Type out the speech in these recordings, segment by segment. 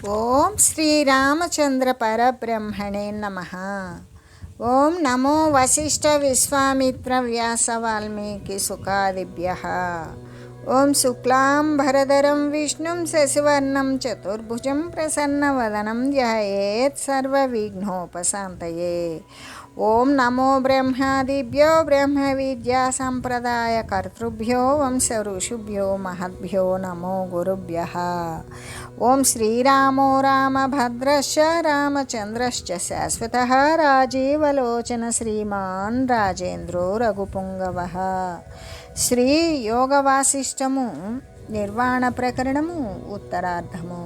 ఓం శ్రీరామచంద్ర పరబ్రహ్మణే నమః. ఓం నమో వశిష్ఠ విశ్వామిత్ర వ్యాస వాల్మీకి సుఖాదిభ్యః. ఓం శుక్లాంబరధరం విష్ణుం శశివర్ణం చతుర్భుజం ప్రసన్నవదనం ధ్యాయేత్ సర్వవిఘ్నోపశాంతయే. ఓం నమో బ్రహ్మాదిభ్యో బ్రహ్మ విద్యా సంప్రదాయ కర్తృభ్యో వంశ ఋషుభ్యో మహద్భ్యో నమో గురుభ్యః. ఓం శ్రీరామో రామభద్రశ్చ రామచంద్రశ్చ శాశ్వతః రాజీవలోచన శ్రీమాన్ రాజేంద్రో రఘుపుంగవః. శ్రీ యోగ వాసిష్టము నిర్వాణ ప్రకరణము ఉత్తరార్ధము.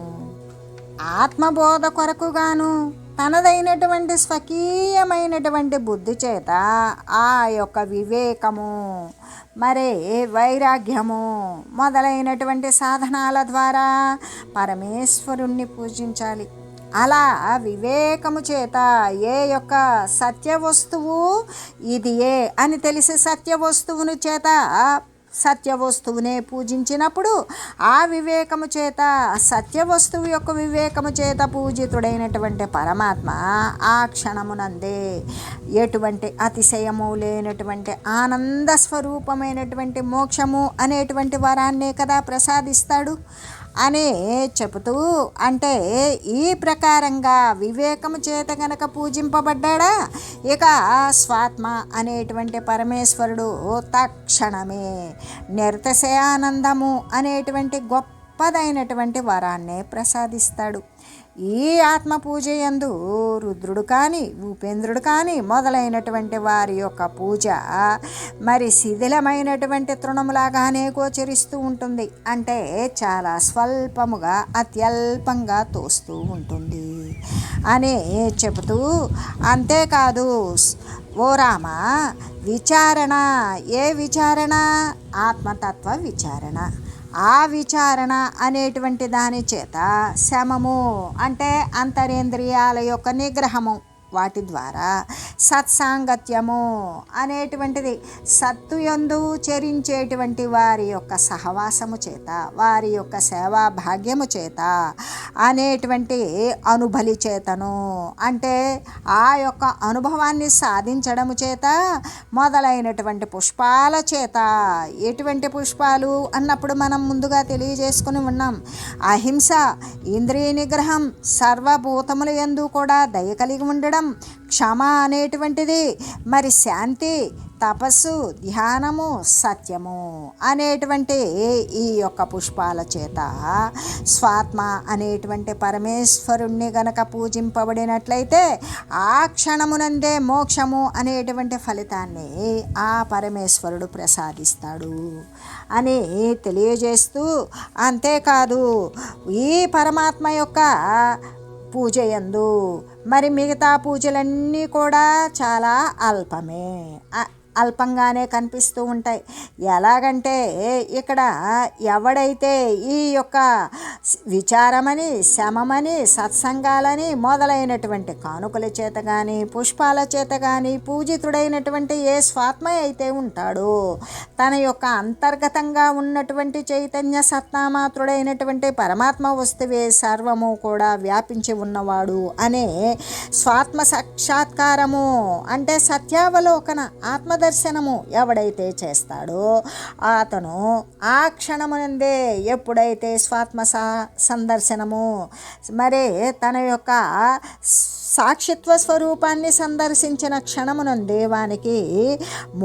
ఆత్మబోధ కొరకుగాను తనదైనటువంటి స్వకీయమైనటువంటి బుద్ధి చేత ఆ యొక్క వివేకము మరే వైరాగ్యము మొదలైనటువంటి సాధనాల ద్వారా పరమేశ్వరుణ్ణి పూజించాలి. అలా వివేకము చేత ఏ యొక్క సత్య వస్తువు ఇదియే అని తెలిసి సత్య వస్తువును చేత సత్య వస్తువునే పూజించినప్పుడు ఆ వివేకము చేత సత్య వస్తువు యొక్క వివేకము చేత పూజితుడైనటువంటి పరమాత్మ ఆ క్షణమునందే ఎటువంటి అతిశయము లేనటువంటి ఆనంద స్వరూపమైనటువంటి మోక్షము అనేటువంటి వరాన్నే కదా ప్రసాదిస్తాడు అని చెబుతూ, అంటే ఈ ప్రకారంగా వివేకము చేత గనక పూజింపబడ్డా ఇక స్వాత్మ అనేటువంటి పరమేశ్వరుడు తక్షణమే నిర్తిశయానందము అనేటువంటి గొప్పదైనటువంటి వరాన్నే ప్రసాదిస్తాడు. ఈ ఆత్మ పూజ యందు రుద్రుడు కానీ ఉపేంద్రుడు కానీ మొదలైనటువంటి వారి యొక్క పూజ మరి శిథిలమైనటువంటి తృణములాగానే గోచరిస్తూ ఉంటుంది. అంటే చాలా స్వల్పముగా అత్యల్పంగా తోస్తూ ఉంటుంది అని చెబుతూ, అంతేకాదు ఓ రామ, విచారణ, ఏ విచారణ? ఆత్మతత్వ విచారణ. ఆ విచారణ అనేటువంటి దాని చేత శమము అంటే అంతరేంద్రియాల యొక్క నిగ్రహము, వాటి ద్వారా సత్సాంగత్యము అనేటువంటిది సత్తు యందు చరించేటువంటి వారి యొక్క సహవాసము చేత, వారి యొక్క సేవా భాగ్యము చేత అనేటువంటి అనుబలి చేతను, అంటే ఆ యొక్క అనుభవాన్ని సాధించడము చేత మొదలైనటువంటి పుష్పాల చేత. ఎటువంటి పుష్పాలు అన్నప్పుడు మనం ముందుగా తెలియజేసుకుని ఉన్నాం. అహింస, ఇంద్రియ నిగ్రహం, సర్వభూతముల యందు కూడా దయ కలిగి ఉండడం, క్షమ అనేటువంటిది, మరి శాంతి, తపస్సు, ధ్యానము, సత్యము అనేటువంటి ఈ యొక్క పుష్పాల చేత స్వాత్మ అనేటువంటి పరమేశ్వరుణ్ణి గనక పూజింపబడినట్లయితే ఆ క్షణమునందే మోక్షము అనేటువంటి ఫలితాన్ని ఆ పరమేశ్వరుడు ప్రసాదిస్తాడు అని తెలియజేస్తూ, అంతేకాదు ఈ పరమాత్మ యొక్క పూజ యందు మరి మిగతా పూజలన్నీ కూడా చాలా అల్పంగానే కనిపిస్తూ ఉంటాయి. ఎలాగంటే ఇక్కడ ఎవడైతే ఈ యొక్క విచారమని, శమమని, సత్సంగాలని మొదలైనటువంటి కానుకల చేత కానీ పుష్పాల చేత కానీ పూజితుడైనటువంటి ఏ స్వాత్మ అయితే ఉంటాడో, తన యొక్క అంతర్గతంగా ఉన్నటువంటి చైతన్య సత్నామాత్రుడైనటువంటి పరమాత్మ వస్తువే సర్వము కూడా వ్యాపించి ఉన్నవాడు అనే స్వాత్మ సాక్షాత్కారము, అంటే సత్యావలోకన, ఆత్మదర్శనము ఎవడైతే చేస్తాడో అతను ఆ క్షణమునందే, ఎప్పుడైతే స్వాత్మ సందర్శనము మరి తన యొక్క సాక్షిత్వ స్వరూపాన్ని సందర్శించిన క్షణమునందే వానికి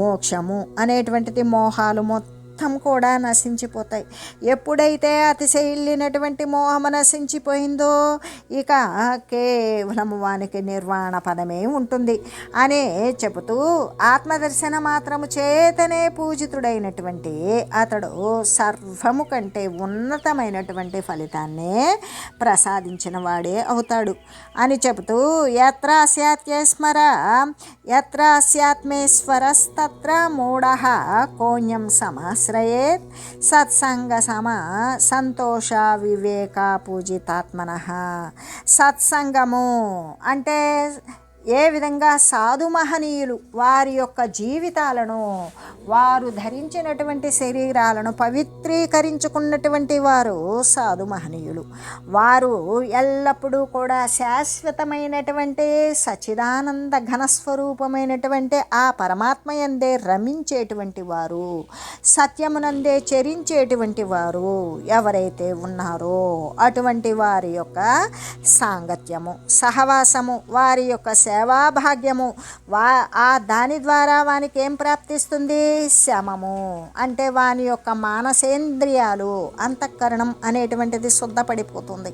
మోక్షము అనేటువంటిది, మోహాలు మొత్తం కూడా నశించిపోతాయి. ఎప్పుడైతే అతిశయిల్లినటువంటి మోహము నశించిపోయిందో ఇక కేవలము వానికి నిర్వాణ పదమే ఉంటుంది అని చెబుతూ, ఆత్మదర్శన మాత్రము చేతనే పూజితుడైనటువంటి అతడు సర్వము కంటే ఉన్నతమైనటువంటి ఫలితాన్నే ప్రసాదించిన వాడే అవుతాడు అని చెబుతూ, యత్ర స్యాత్మేశ్వరస్తత్ర మూఢః కోణ్యం సమాశ్రయేత్ సత్సంగ సమ సంతోష వివేక పూజితాత్మనః. సత్సంగము అంటే ఏ విధంగా సాధు మహనీయులు వారి యొక్క జీవితాలను, వారు ధరించినటువంటి శరీరాలను పవిత్రీకరించుకున్నటువంటి వారు సాధు మహనీయులు. వారు ఎల్లప్పుడూ కూడా శాశ్వతమైనటువంటి సచ్చిదానంద ఘనస్వరూపమైనటువంటి ఆ పరమాత్మ యందే రమించేటువంటి వారు, సత్యమునందే చరించేటువంటి వారు ఎవరైతే ఉన్నారో అటువంటి వారి యొక్క సాంగత్యము, సహవాసము, వారి యొక్క సేవాభాగ్యము, దాని ద్వారా వానికి ఏం ప్రాప్తిస్తుంది? శమము అంటే వాని యొక్క మానసేంద్రియాలు, అంతఃకరణం అనేటువంటిది శుద్ధపడిపోతుంది.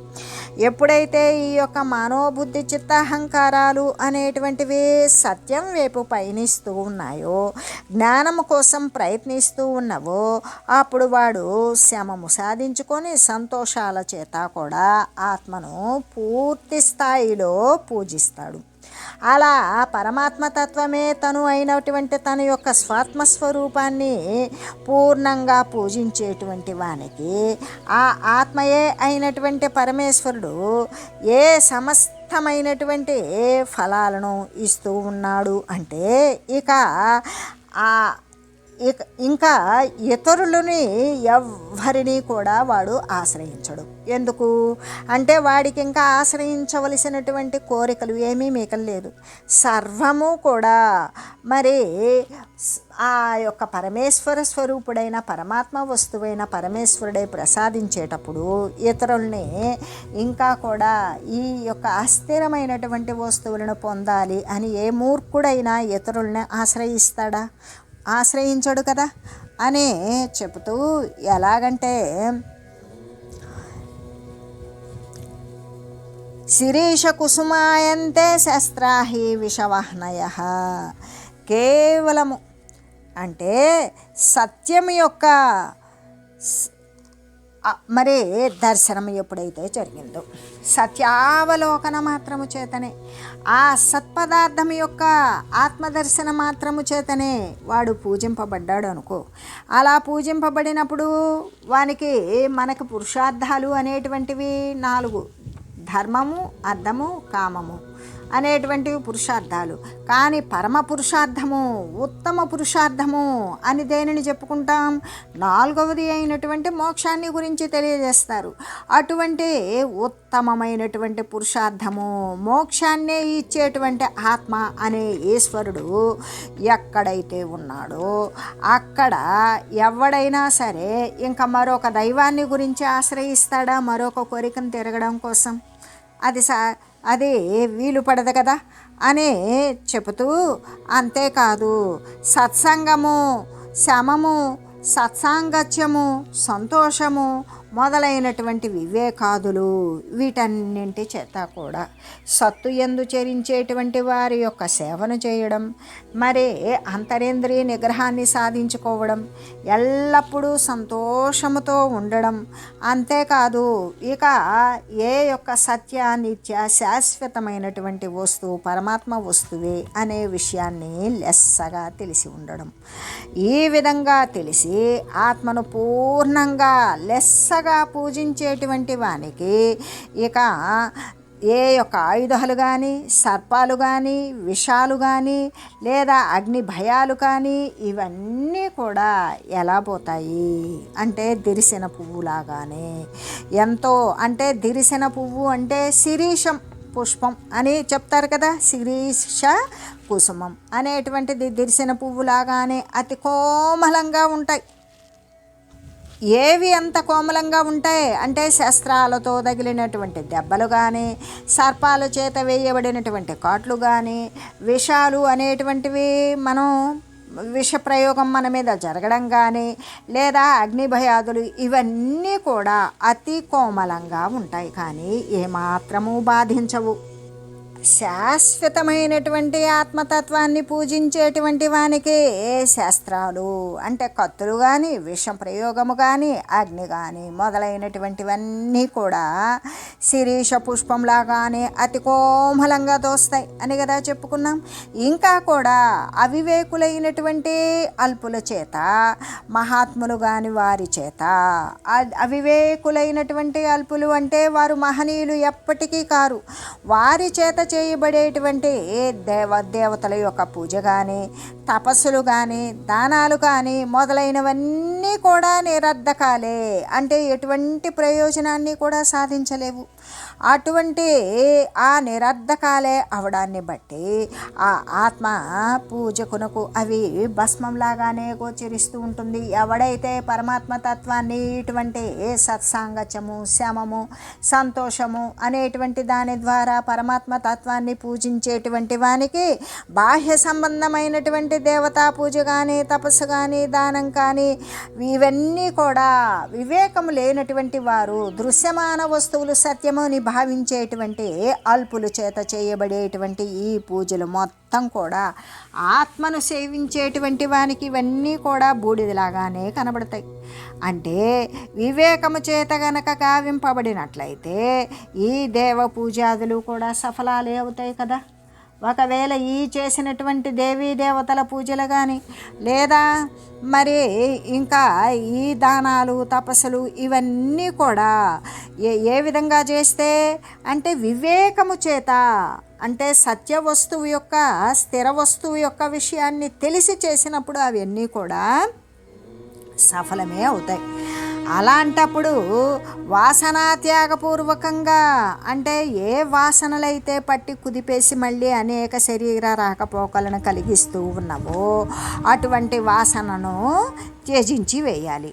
ఎప్పుడైతే ఈ యొక్క మనోబుద్ధి చిత్తహంకారాలు అనేటువంటివి సత్యం వైపు పయనిస్తూ ఉన్నాయో, జ్ఞానము కోసం ప్రయత్నిస్తూ ఉన్నవో, అప్పుడు వాడు శమము సాధించుకొని సంతోషాల చేత కూడా ఆత్మను పూర్తి స్థాయిలో పూజిస్తాడు. అలా పరమాత్మతత్వమే తను అయినటువంటి తన యొక్క స్వాత్మస్వరూపాన్ని పూర్ణంగా పూజించేటువంటి వానికి ఆ ఆత్మయే అయినటువంటి పరమేశ్వరుడు ఏ సమస్తమైనటువంటి ఫలాలను ఇస్తూ ఉన్నాడు అంటే ఇంకా ఇతరులని ఎవ్వరినీ కూడా వాడు ఆశ్రయించడు. ఎందుకు అంటే వాడికి ఇంకా ఆశ్రయించవలసినటువంటి కోరికలు ఏమీ మిగలలేదు. సర్వము కూడా మరి ఆ యొక్క పరమేశ్వర స్వరూపుడైన పరమాత్మ వస్తువైన పరమేశ్వరుడే ప్రసాదించేటప్పుడు ఇతరుల్ని ఇంకా కూడా ఈ యొక్క అస్థిరమైనటువంటి వస్తువులను పొందాలి అని ఏ మూర్ఖుడైనా ఇతరుల్ని ఆశ్రయిస్తాడా? ఆశ్రయించడు కదా అని చెబుతూ, ఎలాగంటే శిరీష కుసుమాయంతే శస్త్రాహి విషవాహ్నయ, కేవలము అంటే సత్యం యొక్క మరి దర్శనం ఎప్పుడైతే జరిగిందో, సత్యావలోకన మాత్రము చేతనే, ఆ సత్పదార్థం యొక్క ఆత్మదర్శన మాత్రము చేతనే వాడు పూజింపబడ్డాడు అనుకో. అలా పూజింపబడినప్పుడు వానికి మనకు పురుషార్థాలు అనేటువంటివి 4: ధర్మము, అర్థము, కామము అనేటువంటివి పురుషార్థాలు. కానీ పరమ పురుషార్థము, ఉత్తమ పురుషార్థము అని దేనిని చెప్పుకుంటాం? 4వది అయినటువంటి మోక్షాన్ని గురించి తెలియజేస్తారు. అటువంటి ఉత్తమమైనటువంటి పురుషార్థము, మోక్షాన్నే ఇచ్చేటువంటి ఆత్మ అనే ఈశ్వరుడు ఎక్కడైతే ఉన్నాడో అక్కడ ఎవడైనా సరే ఇంకా మరొక దైవాన్ని గురించి ఆశ్రయిస్తాడా మరొక కోరికను తిరగడం కోసం? అది వీలు పడదు కదా అని చెబుతూ, అంతేకాదు సత్సంగము, శమము, సత్సాంగత్యము, సంతోషము మొదలైనటువంటి వివేకాదులు వీటన్నింటి చేత కూడా సత్తు యందు చరించేటువంటి వారి యొక్క సేవను చేయడం, మరి అంతరేంద్రియ నిగ్రహాన్ని సాధించుకోవడం, ఎల్లప్పుడూ సంతోషముతో ఉండడం, అంతేకాదు ఇక ఏ యొక్క సత్య నిత్య శాశ్వతమైనటువంటి వస్తువు పరమాత్మ వస్తువే అనే విషయాన్ని లెస్సగా తెలిసి ఉండడం. ఈ విధంగా తెలిసి ఆత్మను పూర్ణంగా లెస్సగా పూజించేటువంటి వానికి ఇక ఏ యొక్క ఆయుధాలు కానీ, సర్పాలు కానీ, విషాలు కానీ, లేదా అగ్ని భయాలు కానీ ఇవన్నీ కూడా ఎలా పోతాయి అంటే దిరిసిన పువ్వులాగానే. ఎంతో అంటే దిరిసిన పువ్వు అంటే శిరీషం పుష్పం అని చెప్తారు కదా, శిరీష కుసుమం అనేటువంటిది దిరిసిన పువ్వులాగానే అతి కోమలంగా ఉంటాయి. ఏవి అంత కోమలంగా ఉంటాయి అంటే శస్త్రాలతో తగిలినటువంటి దెబ్బలు కానీ, సర్పాల చేత వేయబడినటువంటి కాట్లు కానీ, విషాలు అనేటువంటివి మనం విషప్రయోగం మన మీద జరగడం కానీ, లేదా అగ్నిభయాదులు ఇవన్నీ కూడా అతి కోమలంగా ఉంటాయి కానీ ఏమాత్రము బాధించవు. శాశ్వతమైనటువంటి ఆత్మతత్వాన్ని పూజించేటువంటి వానికి శాస్త్రాలు అంటే కత్తులు కానీ, విషం ప్రయోగము కానీ, అగ్ని కానీ మొదలైనటువంటివన్నీ కూడా శిరీష పుష్పంలాగానే అతి కోమలంగా తోస్తాయి అని కదా చెప్పుకున్నాం. ఇంకా కూడా అవివేకులైనటువంటి అల్పుల చేత, మహాత్ములు కాని వారి చేత, అవివేకులైనటువంటి అల్పులు అంటే వారు మహనీయులు ఎప్పటికీ కారు, వారి చేత చేయబడేటువంటి దేవతల యొక్క పూజ కానీ, తపస్సులు కానీ, దానాలు కానీ మొదలైనవన్నీ కూడా నిరర్ధకాలే. అంటే ఎటువంటి ప్రయోజనాన్ని కూడా సాధించలేవు. అటువంటి ఆ నిరర్ధకాలే అవడాన్ని బట్టి ఆ ఆత్మ పూజకునకు అవి భస్మంలాగానే గోచరిస్తూ ఉంటుంది. ఎవడైతే పరమాత్మ తత్వాన్ని ఇటువంటి సత్సాంగత్యము, శమము, సంతోషము అనేటువంటి దాని ద్వారా పరమాత్మ తత్వాన్ని పూజించేటువంటి వానికి బాహ్య సంబంధమైనటువంటి దేవతా పూజ కానీ, తపస్సు కానీ, దానం కానీ ఇవన్నీ కూడా వివేకము లేనటువంటి వారు దృశ్యమాన వస్తువులు సత్యము అని భావించేటువంటి అల్పుల చేత చేయబడేటువంటి ఈ పూజలు మొత్తం కూడా ఆత్మను సేవించేటువంటి వానికి ఇవన్నీ కూడా బూడిదలాగానే కనబడతాయి. అంటే వివేకము చేత గనక గావింపబడినట్లయితే ఈ దేవ పూజాదులు కూడా సఫలాలే అవుతాయి కదా. ఒకవేళ ఈ చేసినటువంటి దేవీ దేవతల పూజలు కానీ, లేదా మరి ఇంకా ఈ దానాలు, తపస్సులు ఇవన్నీ కూడా ఏ విధంగా చేస్తే అంటే వివేకము చేత, అంటే సత్య వస్తువు యొక్క, స్థిర వస్తువు యొక్క విషయాన్ని తెలిసి చేసినప్పుడు అవన్నీ కూడా సఫలమే అవుతాయి. అలాంటప్పుడు వాసనా త్యాగపూర్వకంగా, అంటే ఏ వాసనలైతే పట్టి కుదిపేసి మళ్ళీ అనేక శరీర రాకపోకలను కలిగిస్తూ ఉన్నావో అటువంటి వాసనను త్యజించి వేయాలి.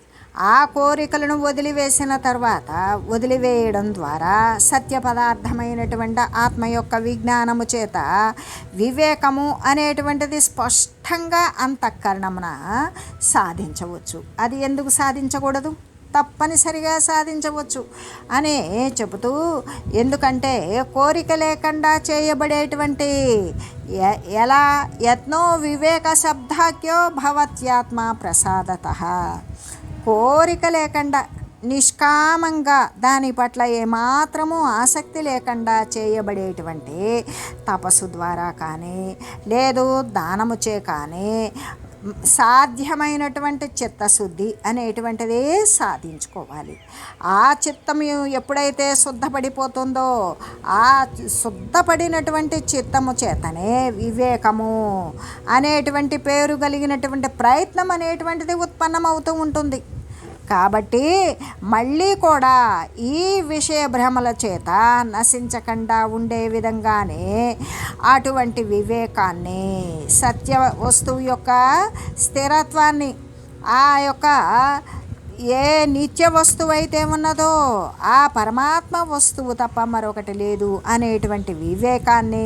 ఆ కోరికలను వదిలివేసిన తర్వాత, వదిలివేయడం ద్వారా సత్య పదార్థమైనటువంటి ఆత్మ యొక్క విజ్ఞానము చేత వివేకము అనేటువంటిది స్పష్టంగా అంతఃకరణమున సాధించవచ్చు. అది ఎందుకు సాధించకూడదు? తప్పనిసరిగా సాధించవచ్చు అని చెబుతూ, ఎందుకంటే కోరిక లేకుండా చేయబడేటువంటి ఎలా యత్నో వివేక శబ్దాఖ్యో భవత్యాత్మ ప్రసాదతః, కోరిక లేకుండా నిష్కామంగా దాని పట్ల ఏమాత్రము ఆసక్తి లేకుండా చేయబడేటువంటి తపస్సు ద్వారా కానీ, లేదు దానము చే కానీ సాధ్యమైనటువంటి చిత్తశుద్ధి అనేటువంటిది సాధించుకోవాలి. ఆ చిత్తం ఎప్పుడైతే శుద్ధపడిపోతుందో ఆ శుద్ధపడినటువంటి చిత్తము చేతనే వివేకము అనేటువంటి పేరు కలిగినటువంటి ప్రయత్నం అనేటువంటిది ఉత్పన్నమవుతూ ఉంటుంది. కాబట్టి మళ్ళీ కూడా ఈ విషయ భ్రమల చేత నశించకుండా ఉండే విధంగానే అటువంటి వివేకాన్ని, సత్య వస్తువు యొక్క స్థిరత్వాన్ని, ఆ యొక్క ఏ నిత్య వస్తువు అయితే ఉన్నదో ఆ పరమాత్మ వస్తువు తప్ప మరొకటి లేదు అనేటువంటి వివేకాన్ని,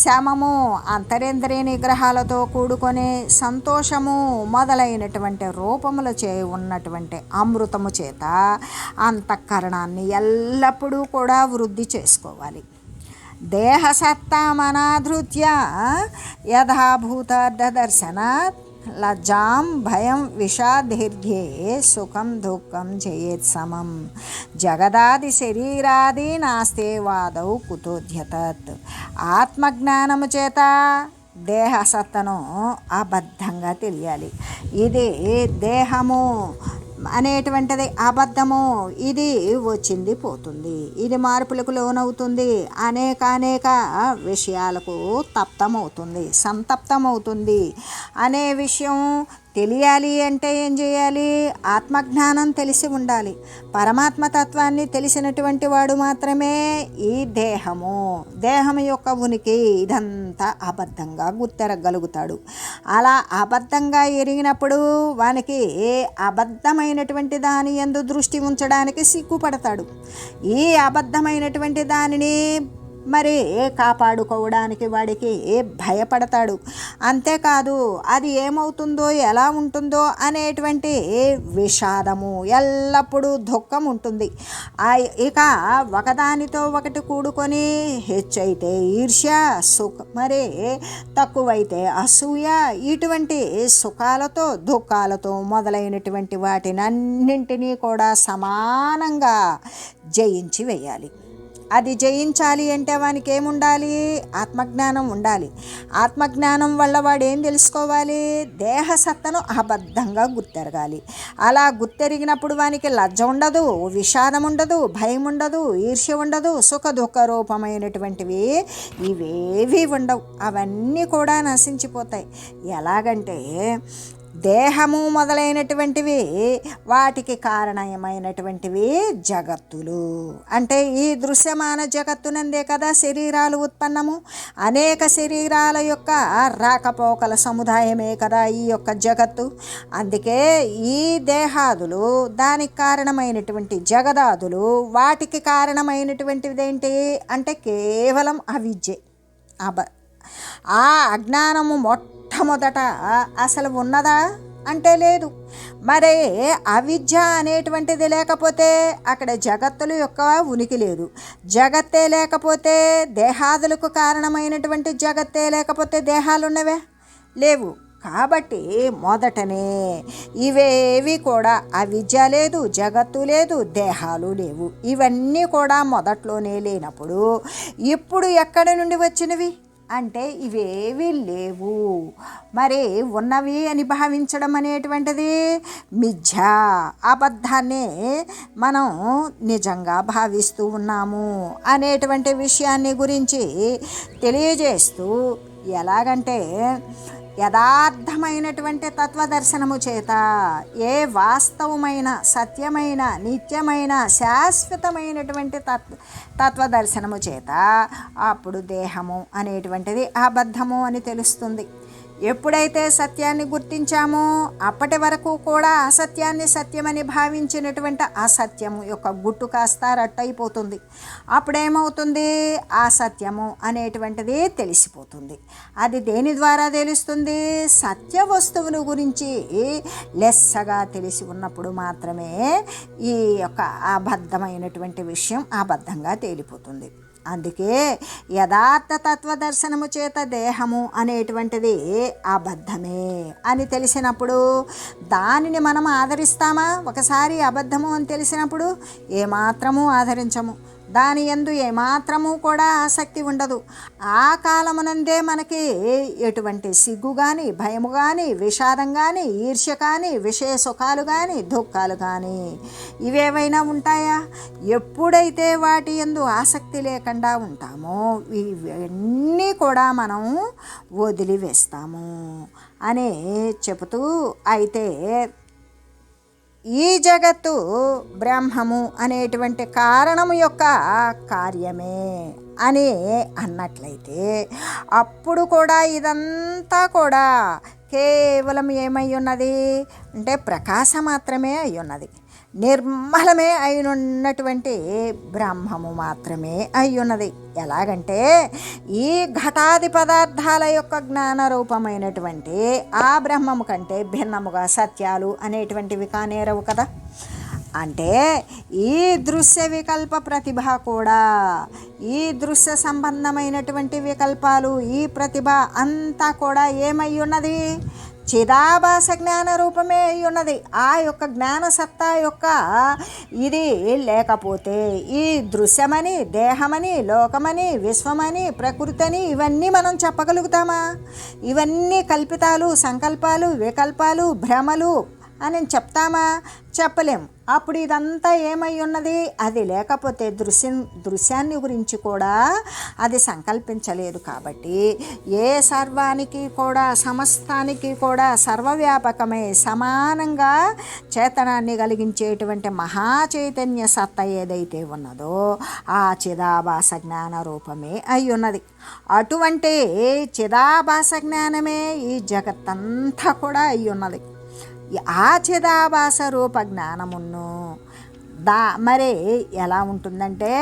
శమము, అంతరేంద్రియ నిగ్రహాలతో కూడుకొని సంతోషము మొదలైనటువంటి రూపముల చే ఉన్నటువంటి అమృతము చేత అంతఃకరణాన్ని ఎల్లప్పుడూ కూడా వృద్ధి చేసుకోవాలి. దేహసత్తామనాధృత్య యథాభూత దర్శనాత్ లజ్జాం భయం విషాదీర్ఘే సుఖం దుఃఖం చేయేత్ సమం జగదాది శరీరాది నాస్తే వాదౌ కుతోధ్యతత్. ఆత్మజ్ఞానము చేత దేహసత్తను అబద్ధంగా తెలియాలి. ఇది దేహము అనేటువంటిది అబద్ధము, ఇది వచ్చింది పోతుంది, ఇది మార్పులకు లోనవుతుంది, అనేక విషయాలకు తప్తమవుతుంది, సంతప్తమవుతుంది అనే విషయం తెలియాలి అంటే ఏం చేయాలి? ఆత్మజ్ఞానం తెలిసి ఉండాలి. పరమాత్మ తత్వాన్ని తెలిసినటువంటి వాడు మాత్రమే ఈ దేహం యొక్క ఉనికి ఇదంతా అబద్ధంగా గుర్తెరగలుగుతాడు. అలా అబద్ధంగా ఎరిగినప్పుడు వానికి అబద్ధమైనటువంటి దాని యందు దృష్టి ఉంచడానికి సిగ్గుపడతాడు. ఈ అబద్ధమైనటువంటి దానిని మరి కాపాడుకోవడానికి వాడికి భయపడతాడు. అంతేకాదు అది ఏమవుతుందో ఎలా ఉంటుందో అనేటువంటి విషాదము, ఎల్లప్పుడూ దుఃఖం ఉంటుంది. ఇక ఒకదానితో ఒకటి కూడుకొని హెచ్చైతే ఈర్ష్య, మరి తక్కువైతే అసూయ, ఇటువంటి సుఖాలతో దుఃఖాలతో మొదలైనటువంటి వాటినన్నింటినీ కూడా సమానంగా జయించి వేయాలి. అది జయించాలి అంటే వానికి ఏముండాలి? ఆత్మజ్ఞానం ఉండాలి. ఆత్మజ్ఞానం వల్ల వాడు ఏం తెలుసుకోవాలి? దేహసత్తను అబద్ధంగా గుర్తెరగాలి. అలా గుర్తెరిగినప్పుడు వానికి లజ్జ ఉండదు, విషాదం ఉండదు, భయం ఉండదు, ఈర్ష్య ఉండదు, సుఖ దుఃఖ రూపమైనటువంటివి ఇవేవి ఉండవు. అవన్నీ కూడా నశించిపోతాయి. ఎలాగంటే దేహము మొదలైనటువంటివి వాటికి కారణమైనటువంటివి జగత్తులు. అంటే ఈ దృశ్యమాన జగత్తునందే కదా శరీరాలు ఉత్పన్నము. అనేక శరీరాల యొక్క రాకపోకల సముదాయమే కదా ఈ యొక్క జగత్తు. అందుకే ఈ దేహాదులు, దానికి కారణమైనటువంటి జగదాదులు, వాటికి కారణమైనటువంటిది ఏంటి అంటే కేవలం అవిద్యే. ఆ అజ్ఞానము మొట్టమొదట అసలు ఉన్నదా అంటే లేదు. మరి అవిద్య అనేటువంటిది లేకపోతే అక్కడ జగత్తుల యొక్క ఉనికి లేదు. జగత్తే లేకపోతే దేహాదులకు కారణమైనటువంటి జగత్తే లేకపోతే దేహాలు ఉన్నవే లేవు. కాబట్టి మొదటనే ఇవేవి కూడా అవిద్య లేదు, జగత్తు లేదు, దేహాలు లేవు. ఇవన్నీ కూడా మొదట్లోనే లేనప్పుడు ఇప్పుడు ఎక్కడి నుండి వచ్చినవి అంటే ఇవేవి లేవు. మరి ఉన్నవి అని భావించడం అనేటువంటిది మిథ్యా, అబద్ధాన్నే మనం నిజంగా భావిస్తూ ఉన్నాము అనేటువంటి విషయాన్ని గురించి తెలియజేస్తూ, ఎలాగంటే యథార్థమైనటువంటి తత్వదర్శనము చేత ఏ వాస్తవమైన, సత్యమైన, నిత్యమైన, శాశ్వతమైనటువంటి తత్వదర్శనము చేత అప్పుడు దేహము అనేటువంటిది అబద్ధము అని తెలుస్తుంది. ఎప్పుడైతే సత్యాన్ని గుర్తించామో అప్పటి వరకు కూడా అసత్యాన్ని సత్యమని భావించినటువంటి అసత్యము యొక్క గుట్టు కాస్త రట్టయిపోతుంది. అప్పుడేమవుతుంది? ఆ సత్యము అనేటువంటిది తెలిసిపోతుంది. అది దేని ద్వారా తెలుస్తుంది? సత్య వస్తువును గురించి లెస్సగా తెలిసి ఉన్నప్పుడు మాత్రమే ఈ యొక్క అబద్ధమైనటువంటి విషయం అబద్ధంగా తేలిపోతుంది. అందుకే యథార్థ తత్వదర్శనము చేత దేహము అనేటువంటిది అబద్ధమే అని తెలిసినప్పుడు దానిని మనం ఆదరిస్తామా? ఒకసారి అబద్ధము అని తెలిసినప్పుడు ఏమాత్రము ఆదరించము. దాని యందు ఏమాత్రము కూడా ఆసక్తి ఉండదు. ఆ కాలమునందే మనకి ఎటువంటి సిగ్గు కానీ, భయము కానీ, విషాదం కానీ, ఈర్ష్య కానీ, విషయ సుఖాలు కానీ, దుఃఖాలు కానీ ఇవేవైనా ఉంటాయా? ఎప్పుడైతే వాటి యందు ఆసక్తి లేకుండా ఉంటామో ఇవన్నీ కూడా మనం వదిలివేస్తాము అని చెబుతూ, అయితే ఈ జగత్తు బ్రహ్మము అనేటువంటి కారణము యొక్క కార్యమే అని అన్నట్లయితే అప్పుడు కూడా ఇదంతా కూడా కేవలం ఏమై ఉన్నది అంటే ప్రకాశం మాత్రమే అయి ఉన్నది. నిర్మలమే అయినటువంటి బ్రహ్మము మాత్రమే అయ్యున్నది. ఎలాగంటే ఈ ఘటాది పదార్థాల యొక్క జ్ఞాన రూపమైనటువంటి ఆ బ్రహ్మము కంటే భిన్నముగా సత్యాలు అనేటువంటివి కానేరవు కదా. అంటే ఈ దృశ్య వికల్ప ప్రతిభ కూడా, ఈ దృశ్య సంబంధమైనటువంటి వికల్పాలు, ఈ ప్రతిభ అంతా కూడా ఏమై ఉన్నది? చిదాభాస జ్ఞాన రూపమే అయి ఉన్నది. ఆ యొక్క జ్ఞాన సత్తా యొక్క ఇది లేకపోతే ఈ దృశ్యమని, దేహమని, లోకమని, విశ్వమని, ప్రకృతి అని ఇవన్నీ మనం చెప్పగలుగుతామా? ఇవన్నీ కల్పితాలు, సంకల్పాలు, వికల్పాలు, భ్రమలు అని చెప్తామా? చెప్పలేం. అప్పుడు ఇదంతా ఏమై ఉన్నది? అది లేకపోతే దృశ్యాన్ని గురించి కూడా అది సంకల్పించలేదు. కాబట్టి ఏ సర్వానికి కూడా, సమస్తానికి కూడా సర్వవ్యాపకమై సమానంగా చేతనాన్ని కలిగించేటువంటి మహాచైతన్య సత్త ఏదైతే ఉన్నదో ఆ చిదాభాస జ్ఞాన రూపమే అయి ఉన్నది. అటువంటి చిదాభాస జ్ఞానమే ఈ జగత్తంతా కూడా అయి ఉన్నది. ఆ చిదాభాస రూప జ్ఞానమును మరి ఎలా ఉంటుందంటే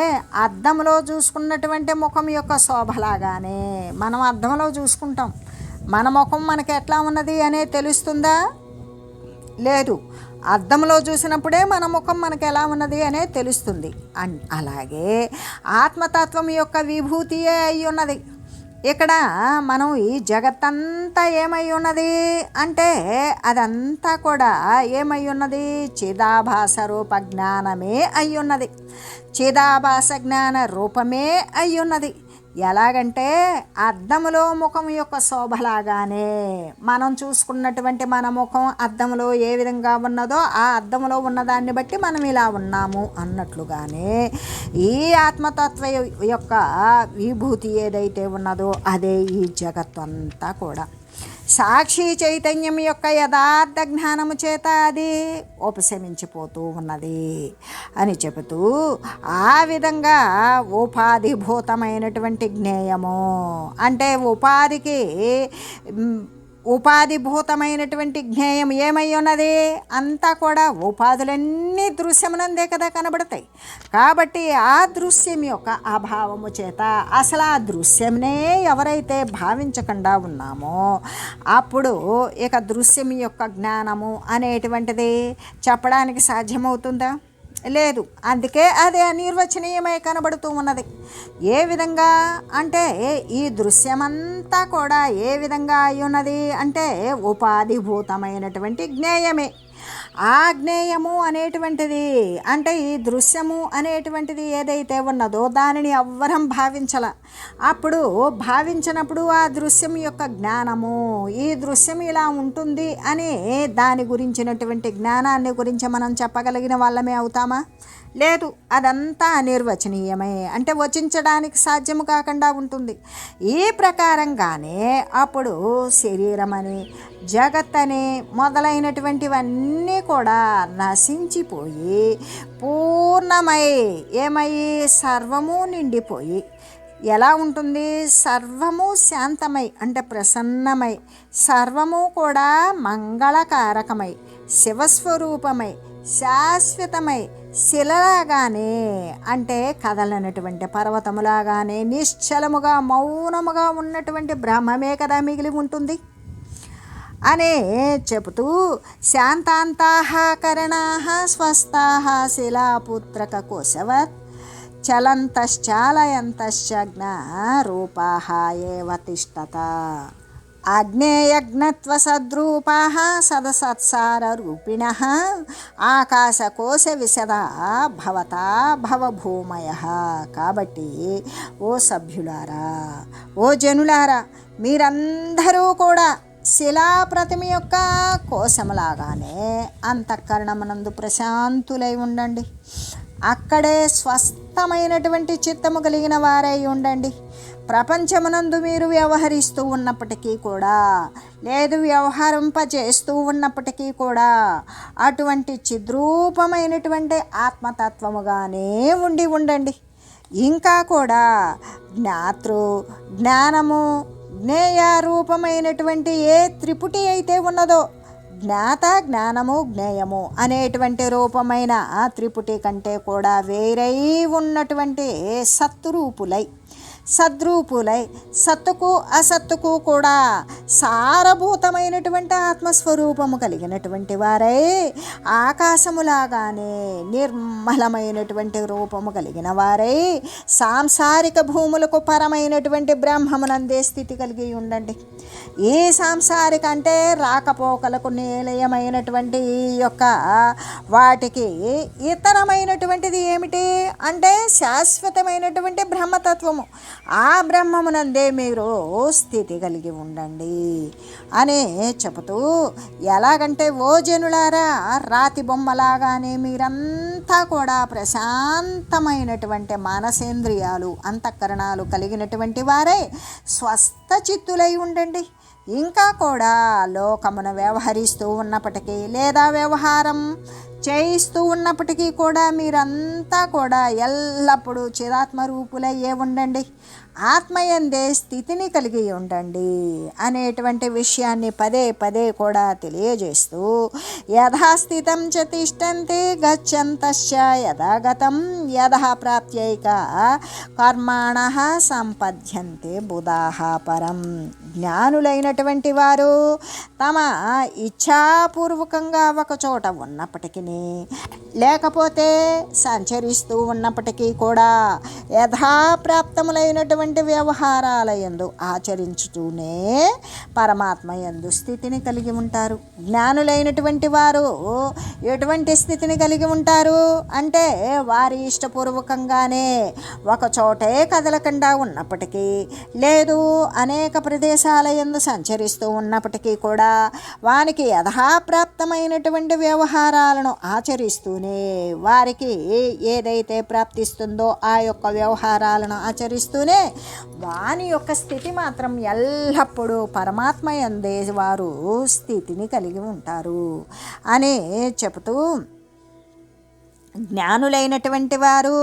అద్దంలో చూసుకున్నటువంటి ముఖం యొక్క శోభలాగానే మనం అద్దంలో చూసుకుంటాం. మన ముఖం మనకి ఎట్లా ఉన్నది అనే తెలుస్తుందా? లేదు. అద్దంలో చూసినప్పుడే మన ముఖం మనకు ఎలా ఉన్నది అనే తెలుస్తుంది. అలాగే ఆత్మతత్వం యొక్క విభూతియే అయి ఉన్నది. ఇక్కడ మనం ఈ జగత్తంతా ఏమై ఉన్నది అంటే అదంతా కూడా ఏమై ఉన్నది, చిదాభాస రూప జ్ఞానమే అయ్యున్నది, చిదాభాస జ్ఞాన రూపమే అయ్యున్నది. ఎలాగంటే అద్దములో ముఖం యొక్క శోభలాగానే మనం చూసుకున్నటువంటి మన ముఖం అద్దంలో ఏ విధంగా ఉన్నదో ఆ అద్దంలో ఉన్నదాన్ని బట్టి మనం ఇలా ఉన్నాము అన్నట్లుగానే ఈ ఆత్మతత్వ యొక్క విభూతి ఏదైతే ఉన్నదో అదే ఈ జగత్తు అంతా కూడా సాక్షి చైతన్యం యొక్క యథార్థ జ్ఞానము చేత అది ఉపశమించిపోతూ ఉన్నది అని చెబుతూ, ఆ విధంగా ఉపాధిభూతమైనటువంటి జ్ఞేయము అంటే ఉపాధిభూతమైనటువంటి జ్ఞేయం ఏమై ఉన్నది, అంతా కూడా ఉపాధులన్నీ దృశ్యమునందే కదా కనబడతాయి. కాబట్టి ఆ దృశ్యం యొక్క అభావము చేత అసలు ఆ దృశ్యంనే ఎవరైతే భావించకుండా ఉన్నామో అప్పుడు ఇక దృశ్యం యొక్క జ్ఞానము అనేటువంటిది చెప్పడానికి సాధ్యమవుతుందా? లేదు. అందుకే అది అనిర్వచనీయమై కనబడుతూ ఉన్నది. ఏ విధంగా అంటే ఈ దృశ్యమంతా కూడా ఏ విధంగా అయి ఉన్నది అంటే ఉపాధిభూతమైనటువంటి జ్ఞేయమే. ఆ జ్ఞేయము అనేటువంటిది అంటే ఈ దృశ్యము అనేటువంటిది ఏదైతే ఉన్నదో దానిని ఎవ్వరం భావించాల. అప్పుడు భావించినప్పుడు ఆ దృశ్యం యొక్క జ్ఞానము, ఈ దృశ్యం ఇలా ఉంటుంది అని దాని గురించినటువంటి జ్ఞానాన్ని గురించి మనం చెప్పగలిగిన వాళ్ళమే అవుతామా? లేదు. అదంతా అనిర్వచనీయమే అంటే వచించడానికి సాధ్యము కాకుండా ఉంటుంది. ఈ ప్రకారంగానే అప్పుడు శరీరమని జగత్తని మొదలైనటువంటివన్నీ కూడా నశించిపోయి పూర్ణమై ఏమై సర్వము నిండిపోయి ఎలా ఉంటుంది, సర్వము శాంతమై అంటే ప్రసన్నమై, సర్వము కూడా మంగళకారకమై, శివస్వరూపమై, శాశ్వతమై, శిలలాగానే అంటే కదలనటువంటి పర్వతములాగానే నిశ్చలముగా మౌనముగా ఉన్నటువంటి బ్రహ్మమే కదా మిగిలి ఉంటుంది అనే చెబుతూ, శాంతాంతాః కరణాః స్వస్థాః శిలాపుత్రక కోశవత్ చలంతశ్చాలయంతశ్చ జ్ఞారూపాః ఏవ తిష్టత అగ్నేయజ్ఞత్వసద్రూపాః సదసత్సారరూపిణః ఆకాశకోశ విశదా భవతా భవభూమయః. కాబట్టి ఓ సభ్యులారా, ఓ జనులారా, మీరందరూ కూడా శిలాప్రతిమ యొక్క కోశములాగానే అంతఃకరణమునందు ప్రశాంతులై ఉండండి. అక్కడే స్వస్థమైనటువంటి చిత్తము కలిగిన వారై ఉండండి. ప్రపంచమునందు మీరు వ్యవహరిస్తూ ఉన్నప్పటికీ కూడా లేదు వ్యవహరింపజేస్తూ ఉన్నప్పటికీ కూడా అటువంటి చిద్రూపమైనటువంటి ఆత్మతత్వముగానే ఉండండి. ఇంకా కూడా జ్ఞానము జ్ఞేయ రూపమైనటువంటి ఏ త్రిపుటి అయితే ఉన్నదో జ్ఞాత జ్ఞానము జ్ఞేయము అనేటువంటి రూపమైన ఆ త్రిపుటి కంటే కూడా వేరై ఉన్నటువంటి సద్రూపులై సత్తుకు అసత్తుకు కూడా సారభూతమైనటువంటి ఆత్మస్వరూపము కలిగినటువంటి వారై ఆకాశములాగానే నిర్మలమైనటువంటి రూపము కలిగిన వారై సాంసారిక భూములకు పరమైనటువంటి బ్రహ్మమునందే స్థితి కలిగి ఉండండి. ఈ సాంసారిక అంటే రాకపోకలకు నిలయమైనటువంటి ఈ యొక్క వాటికి ఇతరమైనటువంటిది ఏమిటి అంటే శాశ్వతమైనటువంటి బ్రహ్మతత్వము. ఆ బ్రహ్మమునందే మీరు స్థితి కలిగి ఉండండి అని చెబుతూ, ఎలాగంటే ఓ జనులారా, రాతి బొమ్మలాగానే మీరంతా కూడా ప్రశాంతమైనటువంటి మనసేంద్రియాలు అంతఃకరణాలు కలిగినటువంటి వారై స్వస్థ చిత్తులై ఉండండి. ఇంకా కూడా లోకమును వ్యవహరిస్తూ ఉన్నప్పటికీ లేదా వ్యవహారం చేయిస్తూ ఉన్నప్పటికీ కూడా మీరంతా కూడా ఎల్లప్పుడూ చిదాత్మరూపులయ్యే ఉండండి. ఆత్మయందే స్థితిని కలిగి ఉండండి అనేటువంటి విషయాన్ని పదే పదే కూడా తెలియజేస్తూ, యథాస్థితం చ తిష్టంతి గచ్చంతశ్చ యథాగతం యథా ప్రాప్త్యైక కర్మాణః సంపద్యంతే బుధాః పరం. జ్ఞానులైనటువంటి వారు తమ ఇచ్ఛాపూర్వకంగా ఒక చోట ఉన్నప్పటికీ లేకపోతే సంచరిస్తూ ఉన్నప్పటికీ కూడా యథాప్రాప్తములైనటువంటి వ్యవహారాల యందు ఆచరించుతూనే పరమాత్మ యందు స్థితిని కలిగి ఉంటారు. జ్ఞానులైనటువంటి వారు ఎటువంటి స్థితిని కలిగి ఉంటారు అంటే వారి ఇష్టపూర్వకంగానే ఒక చోటే కదలకుండా ఉన్నప్పటికీ, లేదు అనేక ప్రదేశాల యందు సంచరిస్తూ ఉన్నప్పటికీ కూడా వానికి యథాప్రాప్తమైనటువంటి వ్యవహారాలను ఆచరిస్తూనే వారికి ఏదైతే ప్రాప్తిస్తుందో ఆ యొక్క వ్యవహారాలను ఆచరిస్తూనే వాని యొక్క స్థితి మాత్రం ఎల్లప్పుడూ పరమాత్మ యందే వారు స్థితిని కలిగి ఉంటారు అని చెబుతూ, జ్ఞానులైనటువంటి వారు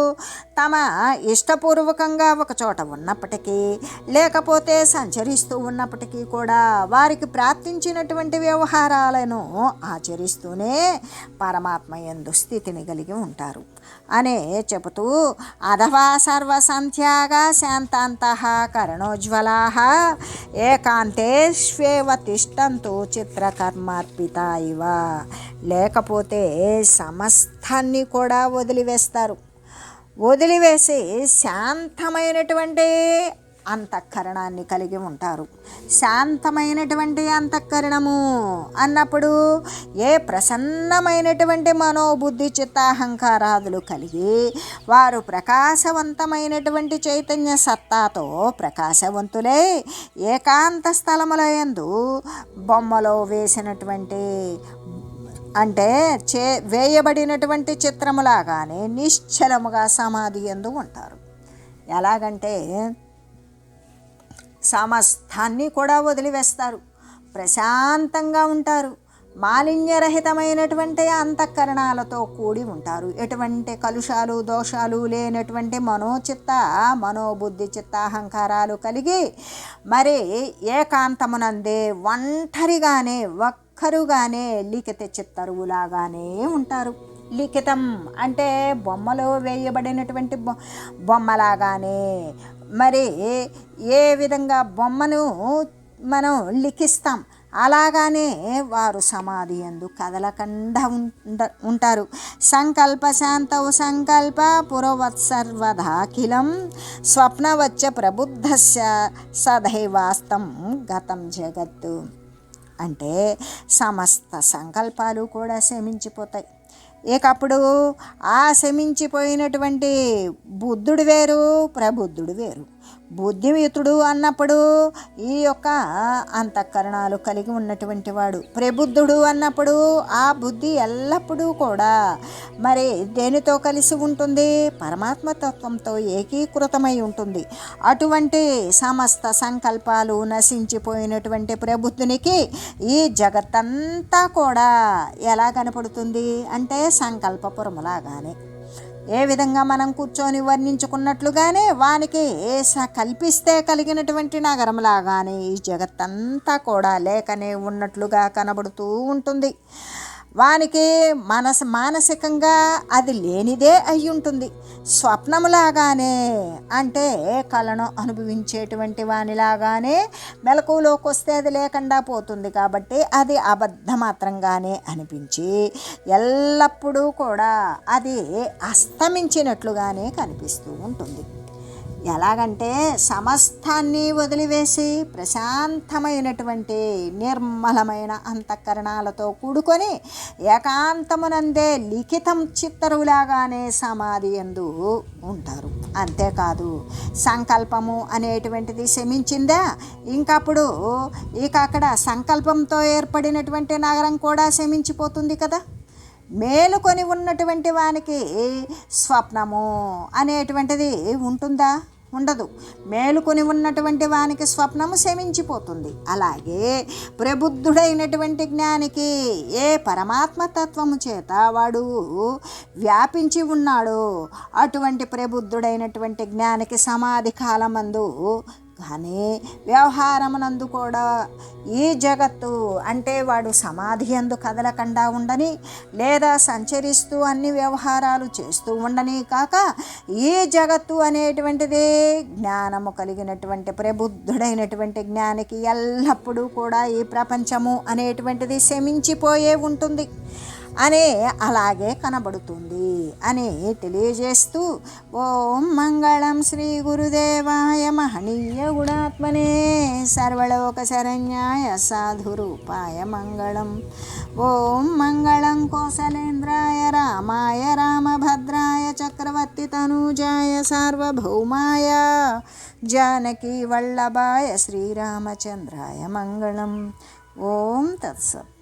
తమ ఇష్టపూర్వకంగా ఒక చోట ఉన్నప్పటికీ, లేకపోతే సంచరిస్తూ ఉన్నప్పటికీ కూడా వారికి ప్రాప్తించినటువంటి వ్యవహారాలను ఆచరిస్తూనే పరమాత్మ యందు స్థితిని కలిగి ఉంటారు అనే చెబుతూ, అథవా సర్వసంత్యాగ శాంతాంతః కరణోజ్వలాః ఏకాంతేష్వేవ తిష్టంతు చిత్రకర్మార్పిత ఇవ. లేకపోతే సమస్తాన్ని కూడా వదిలివేస్తారు. వదిలివేసి శాంతమైనటువంటి అంతఃకరణాన్ని కలిగి ఉంటారు. శాంతమైనటువంటి అంతఃకరణము అన్నప్పుడు ఏ ప్రసన్నమైనటువంటి మనోబుద్ధి చిత్తాహంకారాదులు కలిగి వారు ప్రకాశవంతమైనటువంటి చైతన్య సత్తాతో ప్రకాశవంతులై ఏకాంత స్థలముల యందు బొమ్మలో వేసినటువంటి అంటే వేయబడినటువంటి చిత్రములాగానే నిశ్చలముగా సమాధి యందు ఉంటారు. ఎలాగంటే సమస్తాన్ని కూడా వదిలివేస్తారు, ప్రశాంతంగా ఉంటారు, మాలిన్యరహితమైనటువంటి అంతఃకరణాలతో కూడి ఉంటారు. ఎటువంటి కలుషాలు దోషాలు లేనటువంటి మనోబుద్ధి చిత్తాహంకారాలు కలిగి మరి ఏకాంతమునందే ఒంటరిగానే ఒక్కరుగానే లిఖిత చిత్తరువులాగానే ఉంటారు. లిఖితం అంటే బొమ్మలో వేయబడినటువంటి బొమ్మలాగానే. మరి ఏ విధంగా బొమ్మను మనం లిఖిస్తాం అలాగానే వారు సమాధి యందు కదలకుండా ఉంటారు. సంకల్ప శాంతౌ సంకల్ప పురవత్సర్వదాఖిలం స్వప్నవచ్చ ప్రబుద్ధస్య సదైవాస్తం గతం జగత్తు. అంటే సమస్త సంకల్పాలు కూడా శమించిపోతాయి. ఇకప్పుడు ఆ శమించిపోయినటువంటి బుద్ధుడు వేరు, ప్రబుద్ధుడు వేరు. బుద్ధియుతుడు అన్నప్పుడు ఈ యొక్క అంతఃకరణాలు కలిగి ఉన్నటువంటి వాడు. ప్రబుద్ధుడు అన్నప్పుడు ఆ బుద్ధి ఎల్లప్పుడూ కూడా మరి దేనితో కలిసి ఉంటుంది? పరమాత్మతత్వంతో ఏకీకృతమై ఉంటుంది. అటువంటి సమస్త సంకల్పాలు నశించిపోయినటువంటి ప్రబుద్ధునికి ఈ జగత్తంతా కూడా ఎలా కనపడుతుంది అంటే సంకల్పపురములాగానే. ఏ విధంగా మనం కూర్చొని వర్ణించుకున్నట్లుగానే వానికి కల్పిస్తే కలిగినటువంటి నగరంలాగానే ఈ జగత్తంతా కూడా లేకనే ఉన్నట్లుగా కనబడుతూ ఉంటుంది. వానికి మానసికంగా అది లేనిదే అయి ఉంటుంది. స్వప్నములాగానే అంటే కళను అనుభవించేటువంటి వానిలాగానే మెలకువలోకి వస్తే అది లేకుండా పోతుంది. కాబట్టి అది అబద్ధమాత్రంగానే అనిపించి ఎల్లప్పుడూ కూడా అది అస్తమించినట్లుగానే కనిపిస్తూ ఉంటుంది. ఎలాగంటే సమస్తాన్ని వదిలివేసి ప్రశాంతమైనటువంటి నిర్మలమైన అంతఃకరణాలతో కూడుకొని ఏకాంతమునందే లిఖితం చిత్తరులాగానే సమాధి యందు ఉంటారు. అంతేకాదు సంకల్పము అనేటువంటిది శమించిందా ఇంకప్పుడు అక్కడ సంకల్పంతో ఏర్పడినటువంటి నగరం కూడా శమించిపోతుంది కదా. మేలుకొని ఉన్నటువంటి వానికి స్వప్నము అనేటువంటిది ఉంటుందా? ఉండదు. మేలుకొని ఉన్నటువంటి వానికి స్వప్నము శమించిపోతుంది. అలాగే ప్రబుద్ధుడైనటువంటి జ్ఞానికి ఏ పరమాత్మతత్వము చేత వాడు వ్యాపించి ఉన్నాడో అటువంటి ప్రబుద్ధుడైనటువంటి జ్ఞానికి సమాధి కాలమందు కానీ వ్యవహారమునందు కూడా ఈ జగత్తు అంటే వాడు సమాధి యందు కదలకుండా ఉండని లేదా సంచరిస్తూ అన్ని వ్యవహారాలు చేస్తూ ఉండని కాక ఈ జగత్తు అనేటువంటిది జ్ఞానము కలిగినటువంటి ప్రబుద్ధుడైనటువంటి జ్ఞానికి ఎల్లప్పుడూ కూడా ఈ ప్రపంచము అనేటువంటిది శమించిపోయే ఉంటుంది. అనే అలాగే కనబడుతుంది అని తెలియజేస్తూ ఓం మంగళం శ్రీ గురుదేవాయ మహనీయ గుణాత్మనే సర్వలోక శరణ్యాయ సాధురూపాయ మంగళం. ఓం మంగళం కోసలేంద్రాయ రామాయ రామభద్రాయ చక్రవర్తి తనూజాయ సార్వభౌమాయ జానకీ వల్లభాయ శ్రీరామచంద్రాయ మంగళం. ఓం తత్సత్.